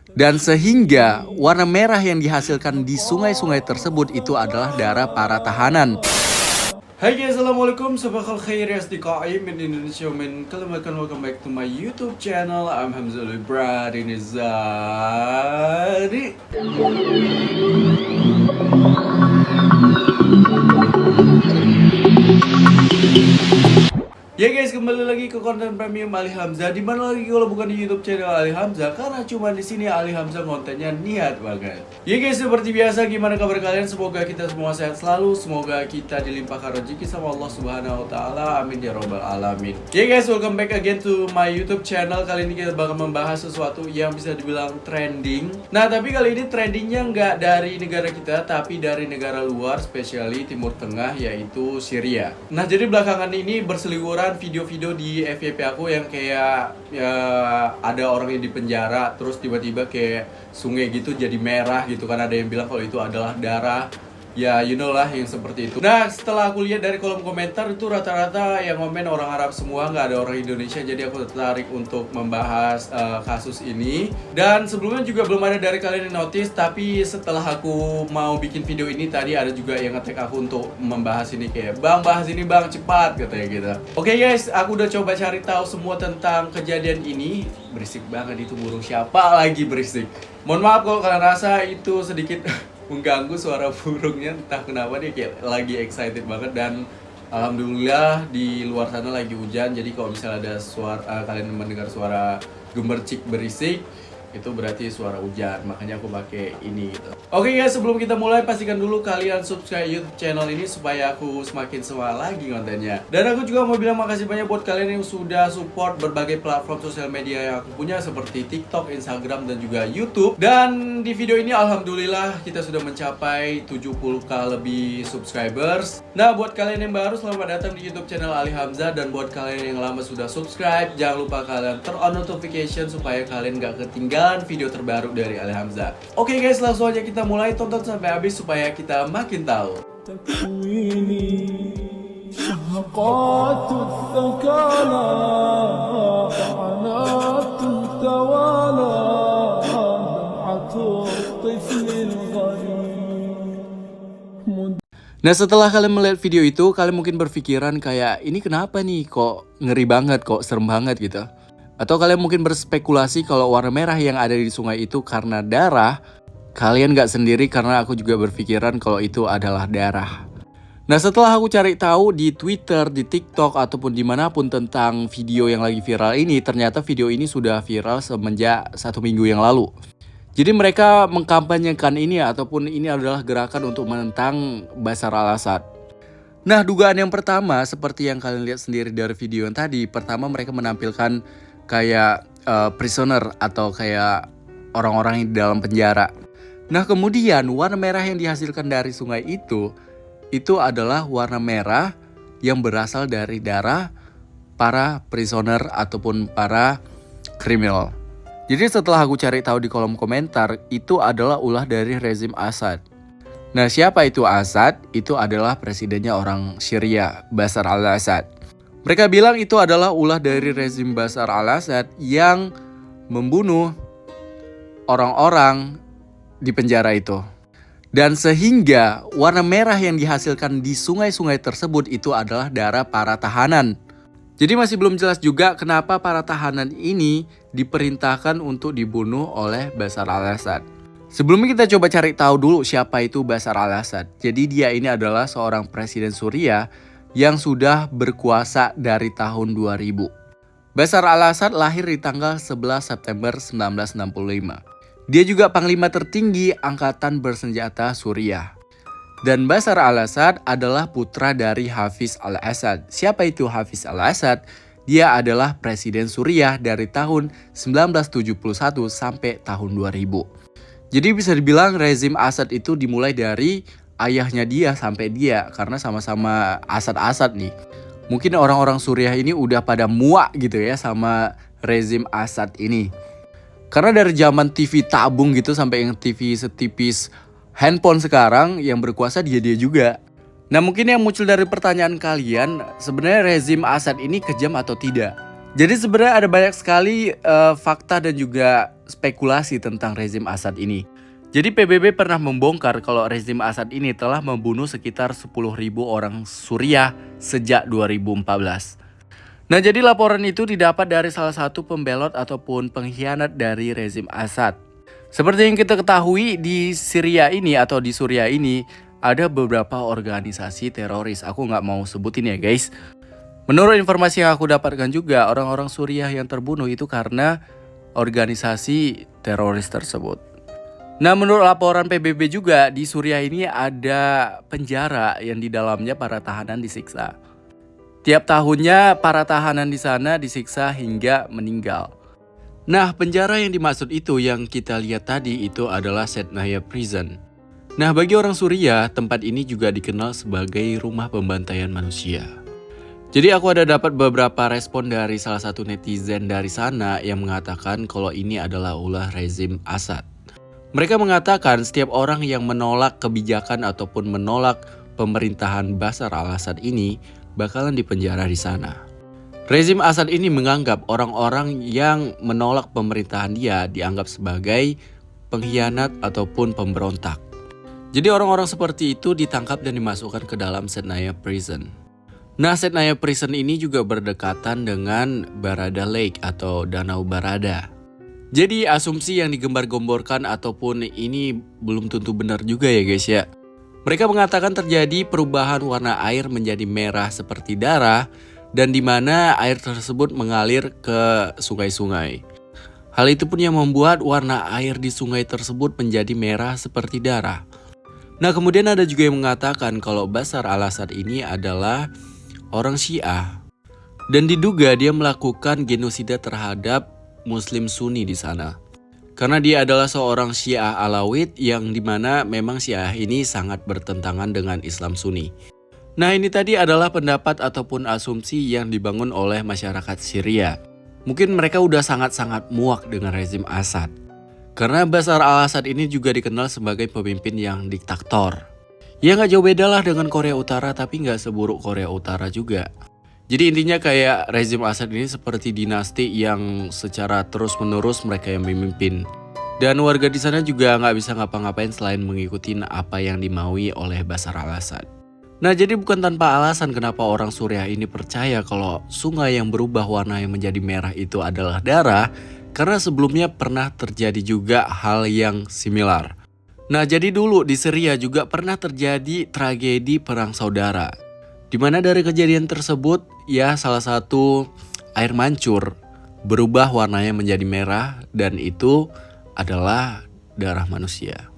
Dan sehingga warna merah yang dihasilkan di sungai-sungai tersebut itu adalah darah para tahanan. Hai guys, assalamualaikum, sabakal khair ya asdiqai min Indonesia min kalimakan, welcome back to my YouTube channel. I'm Hamzah Ibrahim Nizari. Ya guys, kembali lagi ke konten premium Ali Hamzah. Di mana lagi kalau bukan di YouTube channel Ali Hamzah? Karena cuma di sini Ali Hamzah kontennya niat banget. Ya guys, seperti biasa, gimana kabar kalian? Semoga kita semua sehat selalu. Semoga kita dilimpahkan rezeki sama Allah Subhanahu Wa Taala. Amin ya robbal alamin. Ya guys, welcome back again to my YouTube channel. Kali ini kita bakal membahas sesuatu yang bisa dibilang trending. Nah, tapi kali ini trendingnya nggak dari negara kita, tapi dari negara luar, spesially Timur Tengah, yaitu Syria. Nah, jadi belakangan ini berseliweran video-video di FYP aku yang kayak ya, ada orang yang di penjara terus tiba-tiba kayak sungai gitu jadi merah gitu kan, ada yang bilang kalau itu adalah darah. Ya, you know lah yang seperti itu. Nah, setelah aku lihat dari kolom komentar itu rata-rata yang komen orang Arab semua, nggak ada orang Indonesia. Jadi aku tertarik untuk membahas kasus ini. Dan sebelumnya juga belum ada dari kalian yang notice, tapi setelah aku mau bikin video ini tadi ada juga yang nge-tag aku untuk membahas ini kayak, "Bang, bahas ini bang, cepat," katanya gitu. Oke guys, aku udah coba cari tahu semua tentang kejadian ini. Berisik banget itu burung, siapa lagi berisik. Mohon maaf kalau kalian rasa itu sedikit mengganggu suara burungnya, entah kenapa dia kayak lagi excited banget. Dan alhamdulillah di luar sana lagi hujan, jadi kalau misalnya ada suara kalian mendengar suara gemercik berisik, itu berarti suara hujan, makanya aku pakai ini gitu. Oke guys, sebelum kita mulai pastikan dulu kalian subscribe YouTube channel ini supaya aku semakin semangat lagi kontennya. Dan aku juga mau bilang makasih banyak buat kalian yang sudah support berbagai platform sosial media yang aku punya seperti TikTok, Instagram, dan juga YouTube. Dan di video ini alhamdulillah kita sudah mencapai 70k lebih subscribers. Nah, buat kalian yang baru, selamat datang di YouTube channel Ali Hamzah. Dan buat kalian yang lama sudah subscribe, jangan lupa kalian turn on notification supaya kalian gak ketinggalan video terbaru dari Ali Hamzah. Oke guys, langsung aja kita mulai, tonton sampai habis supaya kita makin tahu. Nah, setelah kalian melihat video itu, kalian mungkin berpikiran kayak, ini kenapa nih, kok ngeri banget, kok serem banget gitu. Atau kalian mungkin berspekulasi kalau warna merah yang ada di sungai itu karena darah. Kalian gak sendiri, karena aku juga berpikiran kalau itu adalah darah. Nah, setelah aku cari tahu di Twitter, di TikTok, ataupun dimanapun tentang video yang lagi viral ini, ternyata video ini sudah viral semenjak 1 minggu yang lalu. Jadi mereka mengkampanyekan ini, ataupun ini adalah gerakan untuk menentang Bashar al-Assad. Nah, dugaan yang pertama seperti yang kalian lihat sendiri dari video yang tadi. Pertama, mereka menampilkan kayak prisoner atau kayak orang-orang yang di dalam penjara. Nah, kemudian warna merah yang dihasilkan dari sungai itu adalah warna merah yang berasal dari darah para prisoner ataupun para kriminal. Jadi setelah aku cari tahu di kolom komentar, itu adalah ulah dari rezim Assad. Nah, siapa itu Assad? Itu adalah presidennya orang Syria, Bashar al-Assad. Mereka bilang itu adalah ulah dari rezim Bashar al-Assad yang membunuh orang-orang di penjara itu. Dan sehingga warna merah yang dihasilkan di sungai-sungai tersebut itu adalah darah para tahanan. Jadi masih belum jelas juga kenapa para tahanan ini diperintahkan untuk dibunuh oleh Bashar al-Assad. Sebelumnya kita coba cari tahu dulu siapa itu Bashar al-Assad. Jadi dia ini adalah seorang presiden Suriah yang sudah berkuasa dari tahun 2000. Bashar al-Assad lahir di tanggal 11 September 1965. Dia juga panglima tertinggi angkatan bersenjata Suriah. Dan Bashar al-Assad adalah putra dari Hafiz al-Assad. Siapa itu Hafiz al-Assad? Dia adalah presiden Suriah dari tahun 1971 sampai tahun 2000. Jadi bisa dibilang rezim Assad itu dimulai dari ayahnya dia sampai dia, karena sama-sama Assad nih. Mungkin orang-orang Suriah ini udah pada muak gitu ya sama rezim Assad ini. Karena dari zaman TV tabung gitu sampai yang TV setipis handphone sekarang, yang berkuasa dia juga. Nah, mungkin yang muncul dari pertanyaan kalian, sebenarnya rezim Assad ini kejam atau tidak? Jadi sebenarnya ada banyak sekali fakta dan juga spekulasi tentang rezim Assad ini. Jadi PBB pernah membongkar kalau rezim Assad ini telah membunuh sekitar 10.000 orang Suriah sejak 2014. Nah, jadi laporan itu didapat dari salah satu pembelot ataupun pengkhianat dari rezim Assad. Seperti yang kita ketahui di Syria ini atau di Suriah ini ada beberapa organisasi teroris. Aku nggak mau sebutin ya guys. Menurut informasi yang aku dapatkan juga, orang-orang Suriah yang terbunuh itu karena organisasi teroris tersebut. Nah, menurut laporan PBB juga, di Suriah ini ada penjara yang di dalamnya para tahanan disiksa. Tiap tahunnya para tahanan di sana disiksa hingga meninggal. Nah, penjara yang dimaksud itu yang kita lihat tadi itu adalah Sednaya Prison. Nah, bagi orang Suriah, tempat ini juga dikenal sebagai rumah pembantaian manusia. Jadi aku ada dapat beberapa respon dari salah satu netizen dari sana yang mengatakan kalau ini adalah ulah rezim Assad. Mereka mengatakan setiap orang yang menolak kebijakan ataupun menolak pemerintahan Bashar al-Assad ini bakalan dipenjara di sana. Rezim Assad ini menganggap orang-orang yang menolak pemerintahan dia dianggap sebagai pengkhianat ataupun pemberontak. Jadi orang-orang seperti itu ditangkap dan dimasukkan ke dalam Sednaya Prison. Nah, Sednaya Prison ini juga berdekatan dengan Barada Lake atau Danau Barada. Jadi asumsi yang digembar-gemborkan ataupun ini belum tentu benar juga ya guys ya. Mereka mengatakan terjadi perubahan warna air menjadi merah seperti darah dan di mana air tersebut mengalir ke sungai-sungai. Hal itu pun yang membuat warna air di sungai tersebut menjadi merah seperti darah. Nah, kemudian ada juga yang mengatakan kalau Bashar al-Assad ini adalah orang Syiah dan diduga dia melakukan genosida terhadap Muslim Sunni di sana. Karena dia adalah seorang Syiah Alawid yang dimana memang Syiah ini sangat bertentangan dengan Islam Sunni. Nah, ini tadi adalah pendapat ataupun asumsi yang dibangun oleh masyarakat Syria. Mungkin mereka udah sangat-sangat muak dengan rezim Assad. Karena Bashar al-Assad ini juga dikenal sebagai pemimpin yang diktator. Ya nggak jauh beda lah dengan Korea Utara tapi nggak seburuk Korea Utara juga. Jadi intinya kayak rezim Assad ini seperti dinasti yang secara terus-menerus mereka yang memimpin. Dan warga di sana juga nggak bisa ngapa-ngapain selain mengikuti apa yang dimaui oleh Bashar al-Assad. Nah, jadi bukan tanpa alasan kenapa orang Suriah ini percaya kalau sungai yang berubah warna yang menjadi merah itu adalah darah, karena sebelumnya pernah terjadi juga hal yang similar. Nah, jadi dulu di Syria juga pernah terjadi tragedi perang saudara. Di mana dari kejadian tersebut, ya salah satu air mancur berubah warnanya menjadi merah dan itu adalah darah manusia.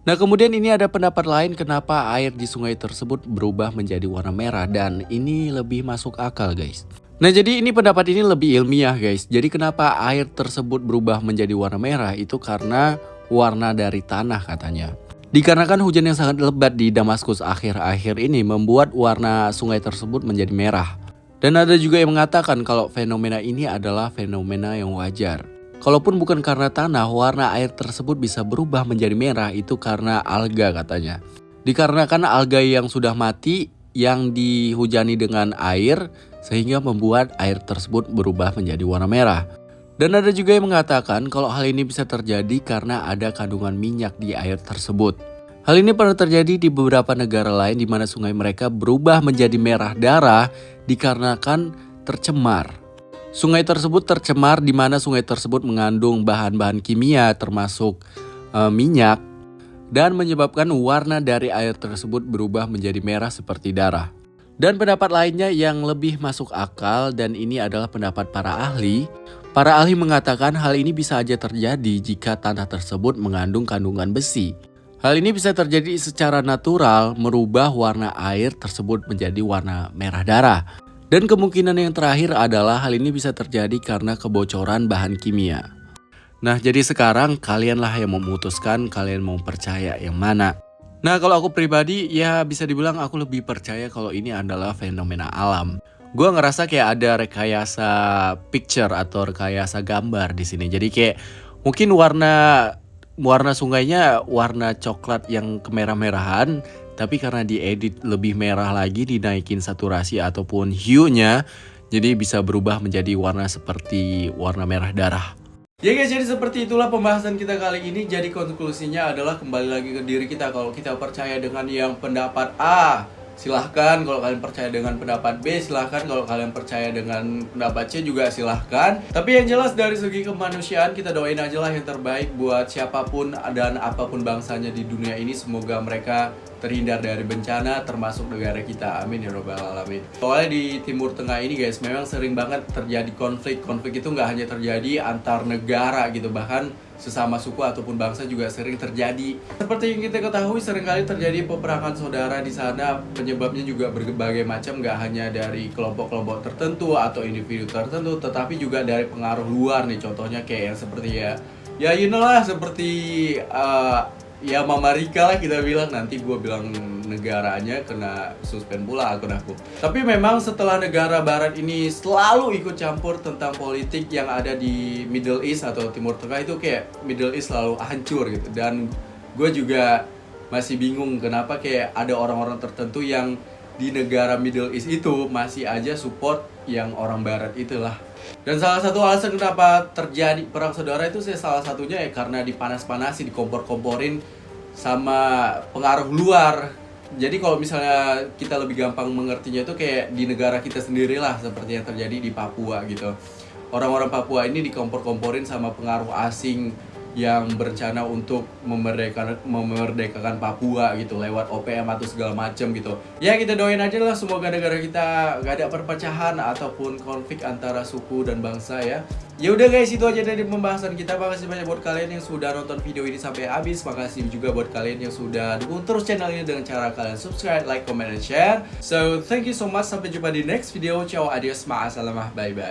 Nah, kemudian ini ada pendapat lain kenapa air di sungai tersebut berubah menjadi warna merah dan ini lebih masuk akal guys. Nah, jadi ini pendapat ini lebih ilmiah guys. Jadi kenapa air tersebut berubah menjadi warna merah itu karena warna dari tanah katanya. Dikarenakan hujan yang sangat lebat di Damaskus akhir-akhir ini membuat warna sungai tersebut menjadi merah. Dan ada juga yang mengatakan kalau fenomena ini adalah fenomena yang wajar. Kalaupun bukan karena tanah, warna air tersebut bisa berubah menjadi merah itu karena alga katanya. Dikarenakan alga yang sudah mati yang dihujani dengan air sehingga membuat air tersebut berubah menjadi warna merah. Dan ada juga yang mengatakan kalau hal ini bisa terjadi karena ada kandungan minyak di air tersebut. Hal ini pernah terjadi di beberapa negara lain di mana sungai mereka berubah menjadi merah darah dikarenakan tercemar. Sungai tersebut tercemar di mana sungai tersebut mengandung bahan-bahan kimia termasuk minyak dan menyebabkan warna dari air tersebut berubah menjadi merah seperti darah. Dan pendapat lainnya yang lebih masuk akal dan ini adalah pendapat para ahli. Para ahli mengatakan hal ini bisa aja terjadi jika tanah tersebut mengandung kandungan besi. Hal ini bisa terjadi secara natural merubah warna air tersebut menjadi warna merah darah. Dan kemungkinan yang terakhir adalah hal ini bisa terjadi karena kebocoran bahan kimia. Nah, jadi sekarang kalianlah yang memutuskan kalian mau percaya yang mana. Nah, kalau aku pribadi ya bisa dibilang aku lebih percaya kalau ini adalah fenomena alam. Gue ngerasa kayak ada rekayasa picture atau rekayasa gambar di sini. Jadi kayak mungkin warna sungainya warna coklat yang kemerah-merahan, tapi karena diedit lebih merah lagi, dinaikin saturasi ataupun hue-nya, Jadi bisa berubah menjadi warna seperti warna merah darah. Ya guys, jadi seperti itulah pembahasan kita kali ini. Jadi konklusinya adalah kembali lagi ke diri kita. Kalau kita percaya dengan yang pendapat A, silahkan. Kalau kalian percaya dengan pendapat B, silahkan. Kalau kalian percaya dengan pendapat C juga silahkan. Tapi yang jelas dari segi kemanusiaan, kita doain aja lah yang terbaik buat siapapun dan apapun bangsanya di dunia ini. Semoga mereka terhindar dari bencana, termasuk negara kita. Amin ya robbal alamin. Soalnya di Timur Tengah ini guys, memang sering banget terjadi konflik. Konflik itu nggak hanya terjadi antar negara gitu, bahkan sesama suku ataupun bangsa juga sering terjadi. Seperti yang kita ketahui, seringkali terjadi peperangan saudara di sana. Penyebabnya juga berbagai macam, nggak hanya dari kelompok-kelompok tertentu atau individu tertentu, tetapi juga dari pengaruh luar nih. Contohnya kayak yang seperti ya you know lah, seperti ya Mama Rika lah kita bilang. Nanti gue bilang negaranya kena suspend pula akun aku. Tapi memang setelah negara barat ini selalu ikut campur tentang politik yang ada di Middle East atau Timur Tengah, itu kayak Middle East selalu hancur gitu. Dan gue juga masih bingung kenapa kayak ada orang-orang tertentu yang di negara Middle East itu masih aja support yang orang barat itulah. Dan salah satu alasan kenapa terjadi perang saudara itu salah satunya ya karena dipanas-panasi, dikompor-komporin sama pengaruh luar. Jadi kalau misalnya kita lebih gampang mengertinya itu kayak di negara kita sendirilah, seperti yang terjadi di Papua gitu. Orang-orang Papua ini dikompor-komporin sama pengaruh asing yang berencana untuk memerdekakan Papua gitu lewat OPM atau segala macam gitu. Ya kita doain aja lah semoga negara kita gak ada perpecahan ataupun konflik antara suku dan bangsa ya. Ya udah guys, itu aja dari pembahasan kita. Makasih banyak buat kalian yang sudah nonton video ini sampai habis. Makasih juga buat kalian yang sudah dukung terus channel ini dengan cara kalian subscribe, like, comment, and share. So thank you so much. Sampai jumpa di next video. Ciao, adios, ma'asalamah, bye bye.